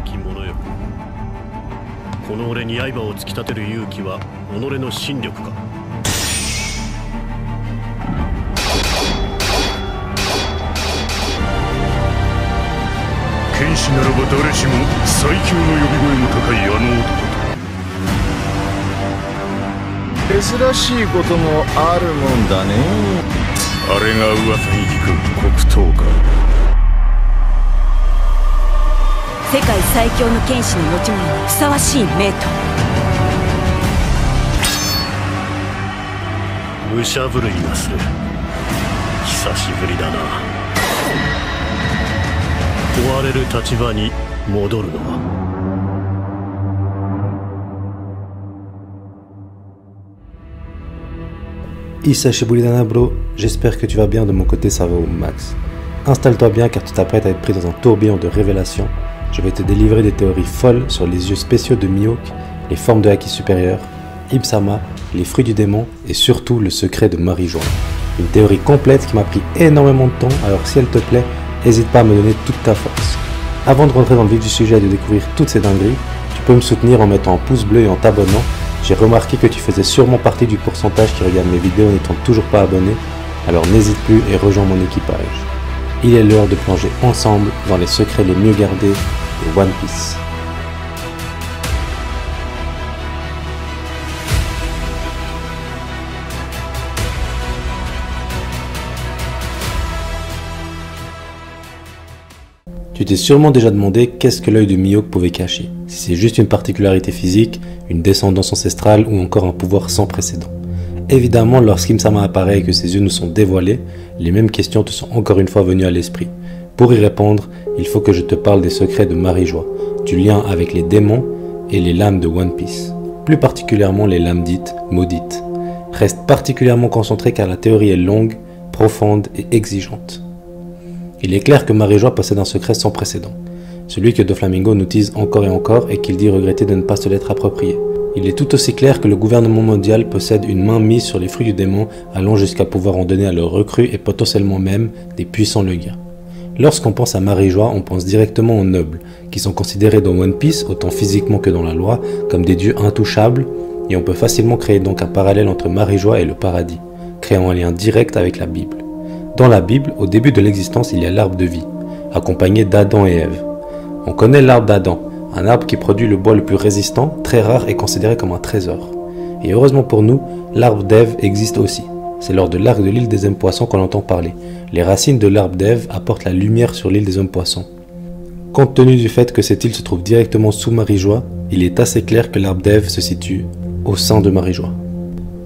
亡き者よ。この俺に刃を突き立てる勇気は己の心力か。剣士ならば誰しも最強の呼び声の高いあの男と。珍しいこともあるもんだね。あれが噂に聞く黒刀か。世界最強の剣士の持ち物にふさわしい名刀。武者震いがする。久しぶりだな。追われる立場に戻るのは。Hisashi Buridana bro, j'espère que tu vas bien, de mon côté ça va au max. Installe-toi bien car tu t'apprêtes à être pris dans un tourbillon de révélations. Je vais te délivrer des théories folles sur les yeux spéciaux de Mihawk, les formes de Haki supérieur, Ib-sama, les fruits du démon et surtout le secret de Marie-Joie. Une théorie complète qui m'a pris énormément de temps, alors si elle te plaît, n'hésite pas à me donner toute ta force. Avant de rentrer dans le vif du sujet et de découvrir toutes ces dingueries, tu peux me soutenir en mettant un pouce bleu et en t'abonnant. J'ai remarqué que tu faisais sûrement partie du pourcentage qui regarde mes vidéos en n'étant toujours pas abonné, alors n'hésite plus et rejoins mon équipage. Il est l'heure de plonger ensemble dans les secrets les mieux gardés de One Piece. Tu t'es sûrement déjà demandé qu'est-ce que l'œil de Mihawk pouvait cacher, si c'est juste une particularité physique, une descendance ancestrale ou encore un pouvoir sans précédent. Évidemment, lorsqu'Im-sama apparaît et que ses yeux nous sont dévoilés, les mêmes questions te sont encore une fois venues à l'esprit. Pour y répondre, il faut que je te parle des secrets de Marie-Joie, du lien avec les démons et les lames de One Piece, plus particulièrement les lames dites maudites. Reste particulièrement concentré car la théorie est longue, profonde et exigeante. Il est clair que Marie-Joie possède un secret sans précédent, celui que Doflamingo nous tease encore et encore et qu'il dit regretter de ne pas se l'être approprié. Il est tout aussi clair que le gouvernement mondial possède une main mise sur les fruits du démon, allant jusqu'à pouvoir en donner à leurs recrues et potentiellement même des puissants Logia. Lorsqu'on pense à Marie-Joie, on pense directement aux nobles, qui sont considérés dans One Piece, autant physiquement que dans la loi, comme des dieux intouchables, et on peut facilement créer donc un parallèle entre Marie-Joie et le paradis, créant un lien direct avec la Bible. Dans la Bible, au début de l'existence, il y a l'arbre de vie, accompagné d'Adam et Ève. On connaît l'arbre d'Adam, un arbre qui produit le bois le plus résistant, très rare et considéré comme un trésor. Et heureusement pour nous, l'arbre d'Ève existe aussi. C'est lors de l'arc de l'île des hommes poissons qu'on entend parler. Les racines de l'arbre d'Ève apportent la lumière sur l'île des hommes poissons. Compte tenu du fait que cette île se trouve directement sous Marie-Joie, il est assez clair que l'arbre d'Ève se situe au sein de Marie-Joie.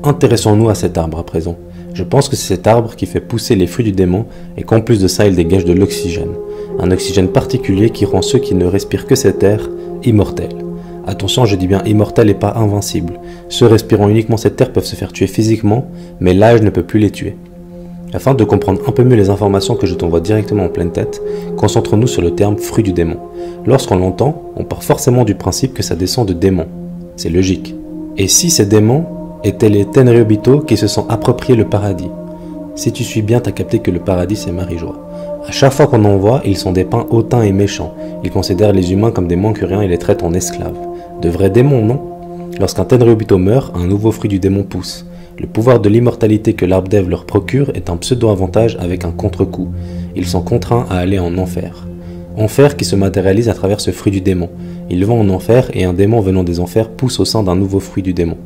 Intéressons-nous à cet arbre à présent. Je pense que c'est cet arbre qui fait pousser les fruits du démon et qu'en plus de ça, il dégage de l'oxygène. Un oxygène particulier qui rend ceux qui ne respirent que cet air immortels. Attention, je dis bien immortels et pas invincibles. Ceux respirant uniquement cette air peuvent se faire tuer physiquement, mais l'âge ne peut plus les tuer. Afin de comprendre un peu mieux les informations que je t'envoie directement en pleine tête, concentrons-nous sur le terme fruit du démon. Lorsqu'on l'entend, on part forcément du principe que ça descend de démons. C'est logique. Et si ces démons étaient les Tenryubito qui se sont appropriés le paradis? Si tu suis bien, t'as capté que le paradis c'est Marie-Joie. À chaque fois qu'on en voit, ils sont dépeints hautains et méchants. Ils considèrent les humains comme des mancuriens et les traitent en esclaves. De vrais démons, non? Lorsqu'un Tenryubito meurt, un nouveau fruit du démon pousse. Le pouvoir de l'immortalité que l'arbre d'Ève leur procure est un pseudo-avantage avec un contre-coup. Ils sont contraints à aller en enfer. Enfer qui se matérialise à travers ce fruit du démon. Ils vont en enfer et un démon venant des enfers pousse au sein d'un nouveau fruit du démon.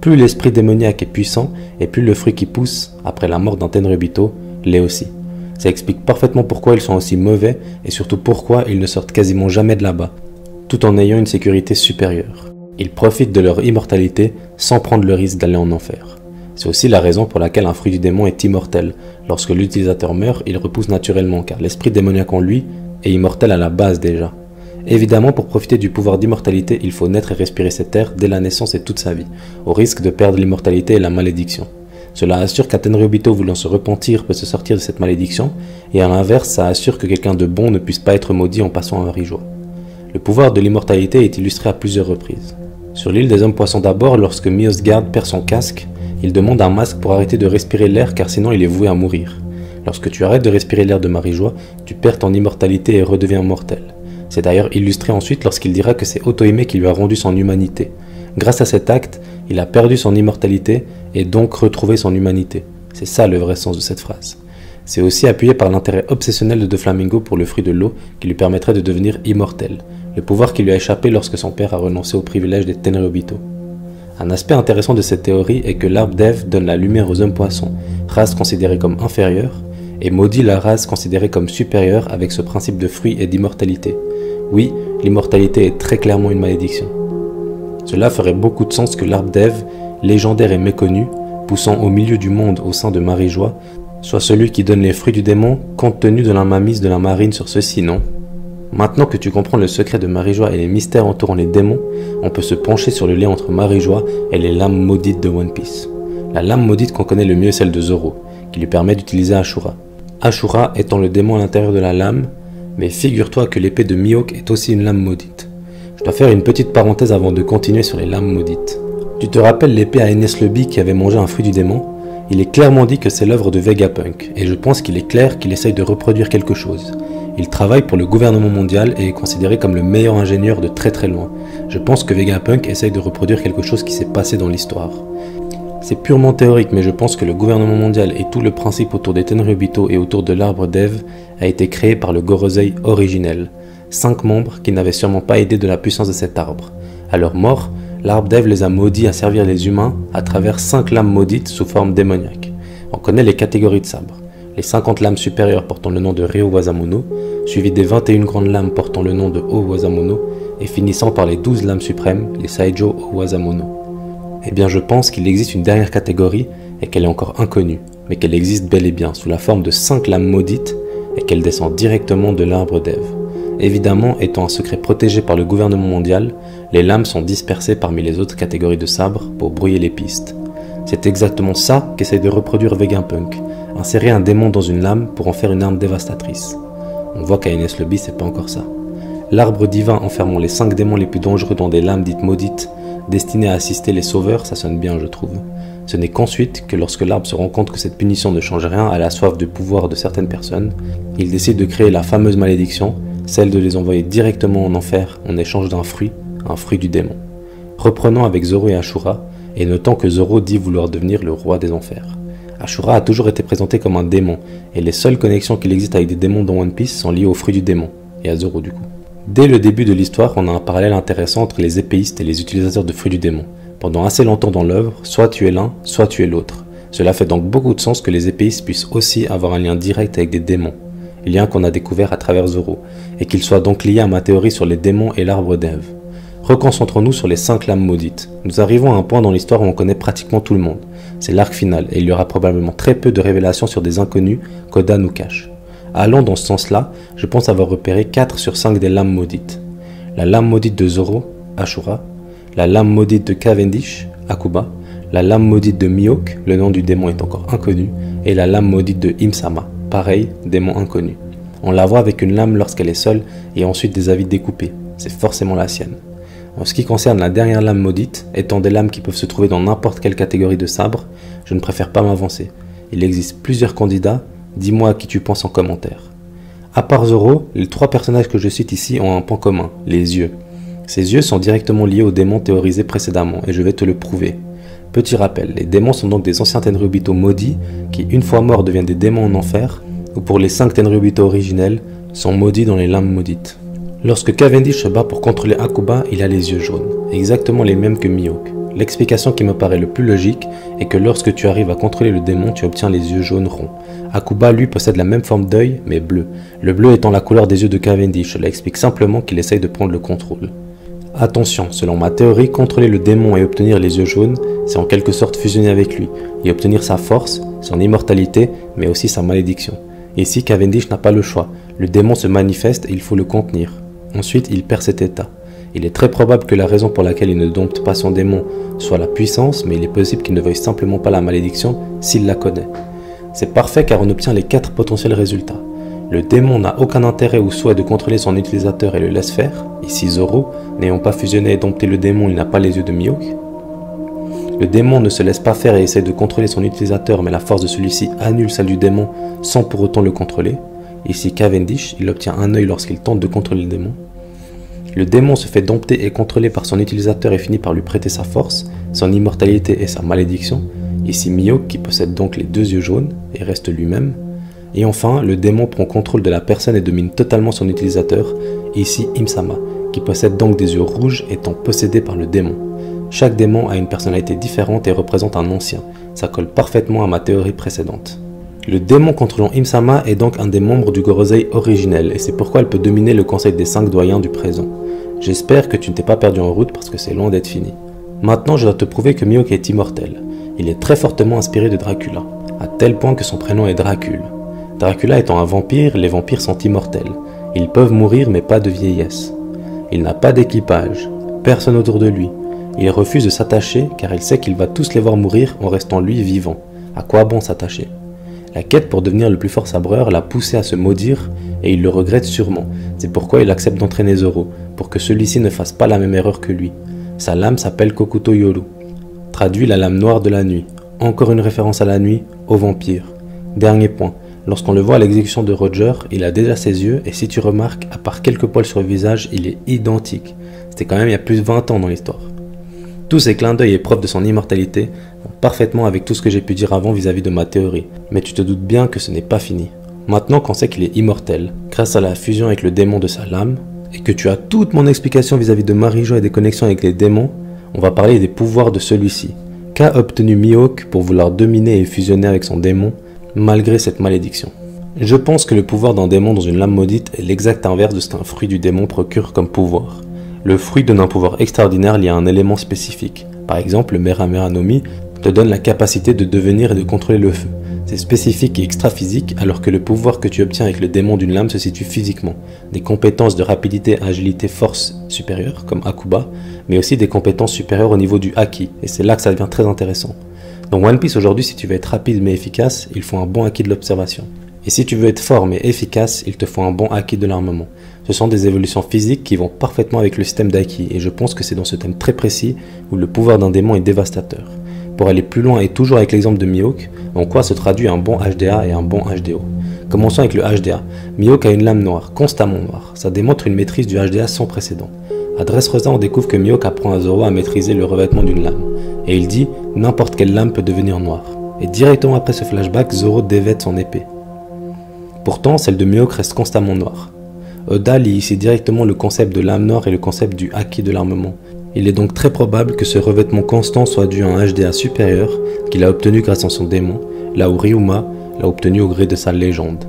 Plus l'esprit démoniaque est puissant, et plus le fruit qui pousse, après la mort d'un Tenryubito, l'est aussi. Ça explique parfaitement pourquoi ils sont aussi mauvais, et surtout pourquoi ils ne sortent quasiment jamais de là-bas, tout en ayant une sécurité supérieure. Ils profitent de leur immortalité sans prendre le risque d'aller en enfer. C'est aussi la raison pour laquelle un fruit du démon est immortel. Lorsque l'utilisateur meurt, il repousse naturellement, car l'esprit démoniaque en lui est immortel à la base déjà. Évidemment, pour profiter du pouvoir d'immortalité, il faut naître et respirer cet air dès la naissance et toute sa vie, au risque de perdre l'immortalité et la malédiction. Cela assure qu'un Tenryubito voulant se repentir peut se sortir de cette malédiction, et à l'inverse, ça assure que quelqu'un de bon ne puisse pas être maudit en passant à Marie-Joie. Le pouvoir de l'immortalité est illustré à plusieurs reprises. Sur l'île des hommes poissons d'abord, lorsque Miosgard perd son casque, il demande un masque pour arrêter de respirer l'air car sinon il est voué à mourir. Lorsque tu arrêtes de respirer l'air de Marie-Joie, tu perds ton immortalité et redeviens mortel. C'est d'ailleurs illustré ensuite lorsqu'il dira que c'est Otohime qui lui a rendu son humanité. Grâce à cet acte, il a perdu son immortalité et donc retrouvé son humanité. C'est ça le vrai sens de cette phrase. C'est aussi appuyé par l'intérêt obsessionnel de Doflamingo pour le fruit de l'eau qui lui permettrait de devenir immortel, le pouvoir qui lui a échappé lorsque son père a renoncé au privilège des Tenryubito. Un aspect intéressant de cette théorie est que l'arbre d'Ève donne la lumière aux hommes poissons, race considérée comme inférieure, et maudit la race considérée comme supérieure avec ce principe de fruit et d'immortalité. Oui, l'immortalité est très clairement une malédiction. Cela ferait beaucoup de sens que l'arbre d'Ève, légendaire et méconnu, poussant au milieu du monde au sein de Marie-Joie, soit celui qui donne les fruits du démon, compte tenu de la mainmise de la marine sur ceux-ci, non? Maintenant que tu comprends le secret de Marie-Joie et les mystères entourant les démons, on peut se pencher sur le lien entre Marie-Joie et les lames maudites de One Piece. La lame maudite qu'on connaît le mieux est celle de Zoro, qui lui permet d'utiliser Ashura. Ashura étant le démon à l'intérieur de la lame, mais figure-toi que l'épée de Mihawk est aussi une lame maudite. Je dois faire une petite parenthèse avant de continuer sur les lames maudites. Tu te rappelles l'épée à Enies Lobby qui avait mangé un fruit du démon? Il est clairement dit que c'est l'œuvre de Vegapunk, et je pense qu'il est clair qu'il essaye de reproduire quelque chose. Il travaille pour le gouvernement mondial et est considéré comme le meilleur ingénieur de très très loin. Je pense que Vegapunk essaye de reproduire quelque chose qui s'est passé dans l'histoire. C'est purement théorique, mais je pense que le gouvernement mondial et tout le principe autour des Tenryubito et autour de l'arbre d'Ève a été créé par le Gorosei originel. 5 membres qui n'avaient sûrement pas aidé de la puissance de cet arbre. À leur mort, l'arbre d'Ève les a maudits à servir les humains à travers 5 lames maudites sous forme démoniaque. On connaît les catégories de sabres. Les 50 lames supérieures portant le nom de Ryo Wazamono, suivies des 21 grandes lames portant le nom de O Wazamono, et finissant par les 12 lames suprêmes, les Saijo O Wazamono. Eh bien je pense qu'il existe une dernière catégorie et qu'elle est encore inconnue, mais qu'elle existe bel et bien sous la forme de 5 lames maudites et qu'elle descend directement de l'arbre d'Ève. Évidemment, étant un secret protégé par le gouvernement mondial, les lames sont dispersées parmi les autres catégories de sabres pour brouiller les pistes. C'est exactement ça qu'essaye de reproduire Vegapunk, insérer un démon dans une lame pour en faire une arme dévastatrice. On voit qu'à Enies Lobby, c'est pas encore ça. L'arbre divin enfermant les 5 démons les plus dangereux dans des lames dites maudites, destinées à assister les sauveurs, ça sonne bien je trouve. Ce n'est qu'ensuite que lorsque l'arbre se rend compte que cette punition ne change rien à la soif de pouvoir de certaines personnes, il décide de créer la fameuse malédiction, celle de les envoyer directement en enfer en échange d'un fruit, un fruit du démon. Reprenons avec Zoro et Ashura, et notant que Zoro dit vouloir devenir le roi des enfers. Ashura a toujours été présenté comme un démon, et les seules connexions qu'il existe avec des démons dans One Piece sont liées au fruit du démon, et à Zoro du coup. Dès le début de l'histoire, on a un parallèle intéressant entre les épéistes et les utilisateurs de fruits du démon. Pendant assez longtemps dans l'œuvre, soit tu es l'un, soit tu es l'autre. Cela fait donc beaucoup de sens que les épéistes puissent aussi avoir un lien direct avec des démons, lien qu'on a découvert à travers Zoro, et qu'il soit donc lié à ma théorie sur les démons et l'arbre d'Ève. Reconcentrons-nous sur les 5 lames maudites. Nous arrivons à un point dans l'histoire où on connaît pratiquement tout le monde. C'est l'arc final, et il y aura probablement très peu de révélations sur des inconnus qu'Oda nous cache. Allant dans ce sens-là, je pense avoir repéré 4 sur 5 des lames maudites. La lame maudite de Zoro, Ashura, la lame maudite de Cavendish, Akuba, la lame maudite de Mihawk, le nom du démon est encore inconnu, et la lame maudite de Im-sama, pareil, démon inconnu. On la voit avec une lame lorsqu'elle est seule, et ensuite des avis découpés, c'est forcément la sienne. En ce qui concerne la dernière lame maudite, étant des lames qui peuvent se trouver dans n'importe quelle catégorie de sabre, je ne préfère pas m'avancer. Il existe plusieurs candidats, dis-moi à qui tu penses en commentaire. À part Zoro, les 3 personnages que je cite ici ont un point commun, les yeux. Ces yeux sont directement liés aux démons théorisés précédemment, et je vais te le prouver. Petit rappel, les démons sont donc des anciens Tenryubito maudits, qui une fois morts deviennent des démons en enfer, ou pour les 5 Tenryubito originels, sont maudits dans les lames maudites. Lorsque Cavendish se bat pour contrôler Akuba, il a les yeux jaunes, exactement les mêmes que Mihawk. L'explication qui me paraît le plus logique est que lorsque tu arrives à contrôler le démon, tu obtiens les yeux jaunes ronds. Akuba, lui, possède la même forme d'œil, mais bleu. Le bleu étant la couleur des yeux de Cavendish, cela explique simplement qu'il essaye de prendre le contrôle. Attention, selon ma théorie, contrôler le démon et obtenir les yeux jaunes, c'est en quelque sorte fusionner avec lui, et obtenir sa force, son immortalité, mais aussi sa malédiction. Ici, Cavendish n'a pas le choix, le démon se manifeste et il faut le contenir. Ensuite, il perd cet état. Il est très probable que la raison pour laquelle il ne dompte pas son démon soit la puissance, mais il est possible qu'il ne veuille simplement pas la malédiction s'il la connaît. C'est parfait car on obtient les 4 potentiels résultats. Le démon n'a aucun intérêt ou souhait de contrôler son utilisateur et le laisse faire. Ici Zoro, n'ayant pas fusionné et dompté le démon, il n'a pas les yeux de Mihawk. Le démon ne se laisse pas faire et essaie de contrôler son utilisateur, mais la force de celui-ci annule celle du démon sans pour autant le contrôler. Ici Cavendish, il obtient un œil lorsqu'il tente de contrôler le démon. Le démon se fait dompter et contrôler par son utilisateur et finit par lui prêter sa force, son immortalité et sa malédiction. Ici Mihawk qui possède donc les 2 yeux jaunes et reste lui-même. Et enfin, le démon prend contrôle de la personne et domine totalement son utilisateur. Ici Im-sama, qui possède donc des yeux rouges étant possédé par le démon. Chaque démon a une personnalité différente et représente un ancien. Ça colle parfaitement à ma théorie précédente. Le démon contrôlant Im-sama est donc un des membres du Gorosei originel et c'est pourquoi elle peut dominer le conseil des 5 doyens du présent. J'espère que tu ne t'es pas perdu en route parce que c'est loin d'être fini. Maintenant, je dois te prouver que Mihawk est immortel. Il est très fortement inspiré de Dracula, à tel point que son prénom est Dracul. Dracula étant un vampire, les vampires sont immortels. Ils peuvent mourir mais pas de vieillesse. Il n'a pas d'équipage, personne autour de lui. Il refuse de s'attacher car il sait qu'il va tous les voir mourir en restant lui vivant. À quoi bon s'attacher? La quête pour devenir le plus fort sabreur l'a poussé à se maudire et il le regrette sûrement. C'est pourquoi il accepte d'entraîner Zoro, pour que celui-ci ne fasse pas la même erreur que lui. Sa lame s'appelle Kokuto Yoru, traduit la lame noire de la nuit. Encore une référence à la nuit, aux vampires. Dernier point, lorsqu'on le voit à l'exécution de Roger, il a déjà ses yeux et si tu remarques, à part quelques poils sur le visage, il est identique. C'était quand même il y a plus de 20 ans dans l'histoire. Tous ces clins d'œil et preuves de son immortalité vont parfaitement avec tout ce que j'ai pu dire avant vis-à-vis de ma théorie, mais tu te doutes bien que ce n'est pas fini. Maintenant qu'on sait qu'il est immortel, grâce à la fusion avec le démon de sa lame, et que tu as toute mon explication vis-à-vis de Marijo et des connexions avec les démons, on va parler des pouvoirs de celui-ci. Qu'a obtenu Mihawk pour vouloir dominer et fusionner avec son démon, malgré cette malédiction? Je pense que le pouvoir d'un démon dans une lame maudite est l'exact inverse de ce qu'un fruit du démon procure comme pouvoir. Le fruit donne un pouvoir extraordinaire lié à un élément spécifique. Par exemple, le Meramera no Mi te donne la capacité de devenir et de contrôler le feu. C'est spécifique et extra-physique, alors que le pouvoir que tu obtiens avec le démon d'une lame se situe physiquement. Des compétences de rapidité, agilité, force supérieures, comme Akuba, mais aussi des compétences supérieures au niveau du Haki, et c'est là que ça devient très intéressant. Dans One Piece aujourd'hui, si tu veux être rapide mais efficace, il faut un bon Haki de l'observation. Et si tu veux être fort mais efficace, il te faut un bon Haki de l'armement. Ce sont des évolutions physiques qui vont parfaitement avec le système d'Haki, et je pense que c'est dans ce thème très précis où le pouvoir d'un démon est dévastateur. Pour aller plus loin et toujours avec l'exemple de Mihawk, en quoi se traduit un bon HDA et un bon HDO. Commençons avec le HDA. Mihawk a une lame noire, constamment noire. Ça démontre une maîtrise du HDA sans précédent. À Dressrosa, on découvre que Mihawk apprend à Zoro à maîtriser le revêtement d'une lame. Et il dit « n'importe quelle lame peut devenir noire ». Et directement après ce flashback, Zoro dévête son épée. Pourtant, celle de Mihawk reste constamment noire. Oda lie ici directement le concept de lame noire et le concept du Haki de l'armement. Il est donc très probable que ce revêtement constant soit dû à un HDA supérieur qu'il a obtenu grâce à son démon, là où Ryuma l'a obtenu au gré de sa légende.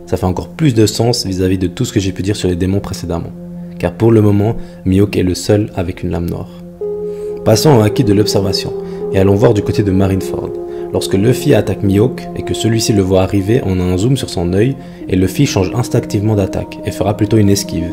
Ça fait encore plus de sens vis-à-vis de tout ce que j'ai pu dire sur les démons précédemment, car pour le moment, Mihawk est le seul avec une lame noire. Passons au Haki de l'observation, et allons voir du côté de Marineford. Lorsque Luffy attaque Mihawk et que celui-ci le voit arriver, on a un zoom sur son œil et Luffy change instinctivement d'attaque et fera plutôt une esquive.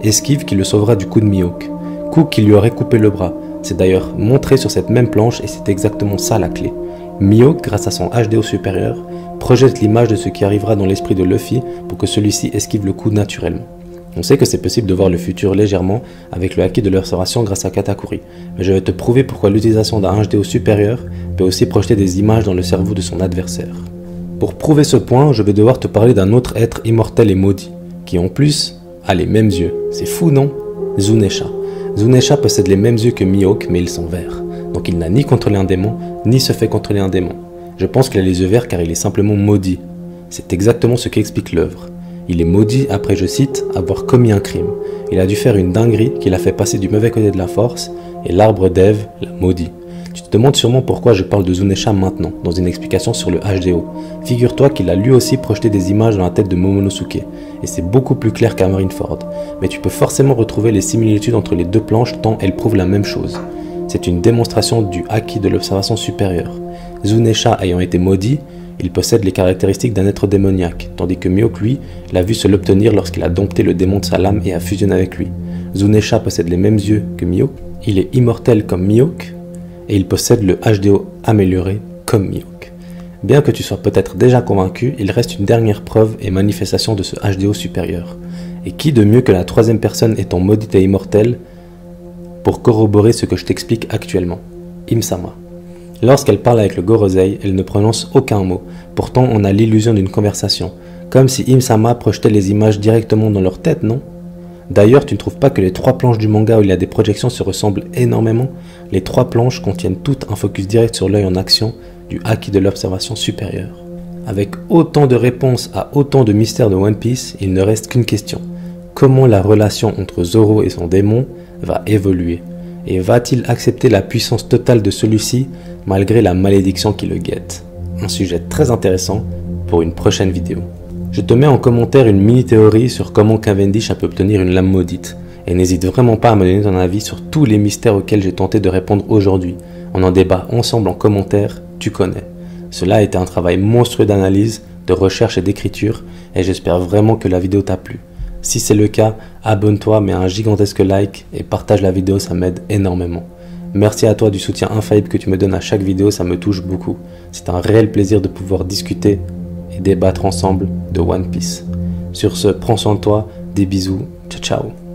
Esquive qui le sauvera du coup de Mihawk. Coup qui lui aurait coupé le bras. C'est d'ailleurs montré sur cette même planche et c'est exactement ça la clé. Mihawk, grâce à son HDO supérieur, projette l'image de ce qui arrivera dans l'esprit de Luffy pour que celui-ci esquive le coup naturellement. On sait que c'est possible de voir le futur légèrement avec le Haki de l'observation grâce à Katakuri, mais je vais te prouver pourquoi l'utilisation d'un HDO supérieur peut aussi projeter des images dans le cerveau de son adversaire. Pour prouver ce point, je vais devoir te parler d'un autre être immortel et maudit, qui en plus a les mêmes yeux. C'est fou, non? Zunesha. Zunesha possède les mêmes yeux que Mihawk, mais ils sont verts. Donc il n'a ni contrôlé un démon, ni se fait contrôler un démon. Je pense qu'il a les yeux verts car il est simplement maudit. C'est exactement ce qu'explique l'œuvre. Il est maudit après, je cite, avoir commis un crime. Il a dû faire une dinguerie qui l'a fait passer du mauvais côté de la force, et l'arbre d'Ève l'a maudit. Tu te demandes sûrement pourquoi je parle de Zunesha maintenant, dans une explication sur le HDO. Figure-toi qu'il a lui aussi projeté des images dans la tête de Momonosuke, et c'est beaucoup plus clair qu'à Marineford. Mais tu peux forcément retrouver les similitudes entre les deux planches tant elles prouvent la même chose. C'est une démonstration du Haki de l'observation supérieure. Zunesha ayant été maudit, il possède les caractéristiques d'un être démoniaque, tandis que Mihawk, lui, l'a vu se l'obtenir lorsqu'il a dompté le démon de sa lame et a fusionné avec lui. Zunesha possède les mêmes yeux que Mihawk, il est immortel comme Mihawk, et il possède le HDO amélioré comme Mihawk. Bien que tu sois peut-être déjà convaincu, il reste une dernière preuve et manifestation de ce HDO supérieur. Et qui de mieux que la troisième personne étant maudite et immortelle pour corroborer ce que je t'explique actuellement? Im-sama. Lorsqu'elle parle avec le Gorosei, elle ne prononce aucun mot. Pourtant, on a l'illusion d'une conversation. Comme si Im-sama projetait les images directement dans leur tête, non? D'ailleurs, tu ne trouves pas que les 3 planches du manga où il y a des projections se ressemblent énormément? Les 3 planches contiennent toutes un focus direct sur l'œil en action du haki de l'observation supérieure. Avec autant de réponses à autant de mystères de One Piece, il ne reste qu'une question. Comment la relation entre Zoro et son démon va évoluer? Et va-t-il accepter la puissance totale de celui-ci malgré la malédiction qui le guette? Un sujet très intéressant pour une prochaine vidéo. Je te mets en commentaire une mini-théorie sur comment Cavendish a pu obtenir une lame maudite. Et n'hésite vraiment pas à me donner ton avis sur tous les mystères auxquels j'ai tenté de répondre aujourd'hui. On en débat ensemble en commentaire, tu connais. Cela a été un travail monstrueux d'analyse, de recherche et d'écriture, et j'espère vraiment que la vidéo t'a plu. Si c'est le cas, abonne-toi, mets un gigantesque like et partage la vidéo, ça m'aide énormément. Merci à toi du soutien infaillible que tu me donnes à chaque vidéo, ça me touche beaucoup. C'est un réel plaisir de pouvoir discuter et débattre ensemble de One Piece. Sur ce, prends soin de toi, des bisous, ciao ciao.